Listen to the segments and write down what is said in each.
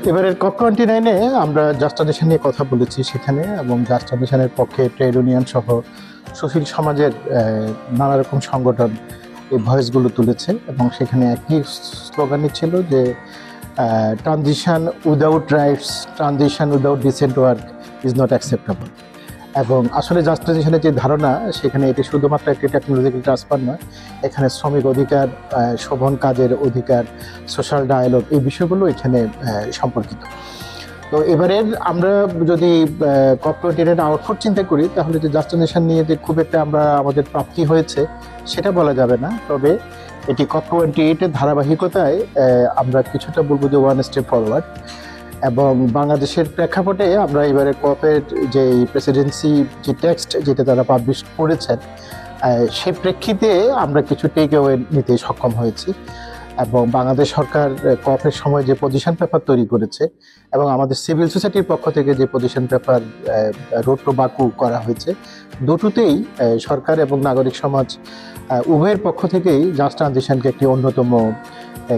এবারের COP29-এ আমরা just transition নিয়ে কথা বলেছি সেখানে, এবং জাস্ট ট্রানজিশনের পক্ষে ট্রেড ইউনিয়ন সহ সুশীল সমাজের নানা রকম সংগঠন এই ভয়েসগুলো তুলেছে, এবং সেখানে একই স্লোগানই ছিল যে transition without rights, transition without decent work is not acceptable. এবং আসলে জাস্ট ট্রানজিশনের যে ধারণা, সেখানে এটি শুধুমাত্র একটি টেকনোলজিক্যাল ট্রান্সফার নয়, এখানে শ্রমিক অধিকার, শোভন কাজের অধিকার, সোশ্যাল ডায়ালগ, এই বিষয়গুলো এখানে সম্পর্কিত। তো এবারের আমরা যদি COP29-এর আউটপুট চিন্তা করি, তাহলে যে জাস্ট ট্রানজিশন নিয়ে যে খুব একটা আমাদের প্রাপ্তি হয়েছে সেটা বলা যাবে না, তবে এটি COP28-এর ধারাবাহিকতায় আমরা কিছুটা বলবো যে ওয়ান স্টেপ ফরওয়ার্ড। এবং বাংলাদেশের প্রেক্ষাপটে আমরা এবারে COP-এর যে প্রেসিডেন্সি যে টেক্সট যেটা তারা পাবলিশ করেছেন, সেই প্রেক্ষিতে আমরা কিছু টেক অ্যাওয়ে নিতে সক্ষম হয়েছি। এবং বাংলাদেশ সরকার COP-এর সময় যে পজিশন পেপার তৈরি করেছে, এবং আমাদের সিভিল সোসাইটির পক্ষ থেকে যে position paper road to Baku করা হয়েছে, দুটোতেই সরকার এবং নাগরিক সমাজ উভয়ের পক্ষ থেকেই জাস্ট ট্রানজিশনকে একটি অন্যতম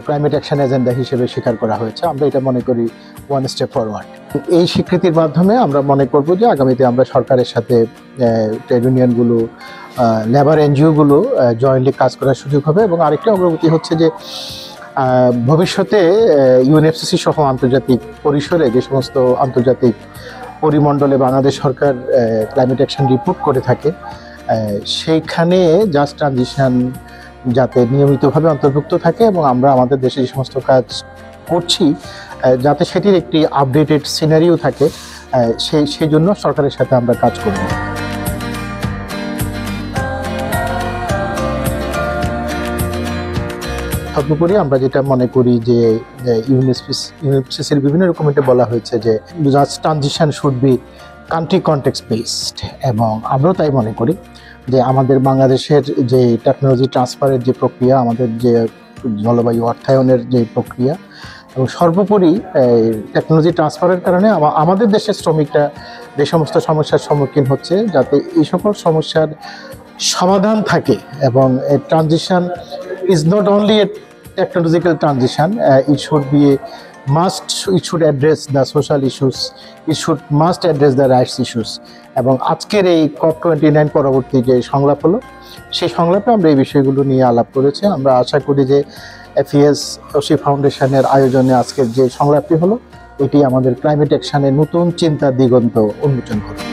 ক্লাইমেট অ্যাকশন এজেন্ডা হিসেবে স্বীকার করা হয়েছে। আমরা এটা মনে করি ওয়ান স্টেপ ফরওয়ার্ড। এই স্বীকৃতির মাধ্যমে আমরা মনে করব যে আগামীতে আমরা সরকারের সাথে ট্রেড ইউনিয়নগুলো, লেবার এনজিওগুলো জয়েন্টলি কাজ করার সুযোগ হবে। এবং আরেকটি অগ্রগতি হচ্ছে যে ভবিষ্যতে UNFCCC সহ আন্তর্জাতিক পরিসরে যে সমস্ত আন্তর্জাতিক পরিমণ্ডলে বাংলাদেশ সরকার ক্লাইমেট অ্যাকশন রিপোর্ট করে থাকে, সেইখানে জাস্ট ট্রানজিশন যাতে নিয়মিতভাবে অন্তর্ভুক্ত থাকে, এবং আমরা আমাদের দেশে যে সমস্ত কাজ করছি যাতে সেটির একটি আপডেটেড সিনারিও থাকে, সেই জন্য সরকারের সাথে আমরা কাজ করব। সর্বোপরি আমরা যেটা মনে করি যে ইউএনএফসিসির বিভিন্ন ডকুমেন্টে বলা হয়েছে যে just transition should be country context based, এবং আমরাও তাই মনে করি যে আমাদের বাংলাদেশের যে টেকনোলজি ট্রান্সফারের যে প্রক্রিয়া, আমাদের যে জলবায়ু অর্থায়নের যে প্রক্রিয়া, এবং সর্বোপরি টেকনোলজি ট্রান্সফারের কারণে আমাদের দেশের শ্রমিকরা যে সমস্ত সমস্যার সম্মুখীন হচ্ছে, যাতে এই সকল সমস্যার সমাধান থাকে। এবং transition is not only a technological transition, it should address the social issues, must address the rights issues. এবং আজকের এই COP29 পরবর্তী যে সংলাপ হলো, সেই সংলাপে আমরা এই বিষয়গুলো নিয়ে আলাপ করেছি। আমরা আশা করি যে FES-OSI ফাউন্ডেশনের আয়োজনে আজকের যে সংলাপটি হলো, এটি আমাদের ক্লাইমেট অ্যাকশনের নতুন চিন্তা দিগন্ত উন্মোচন করবে।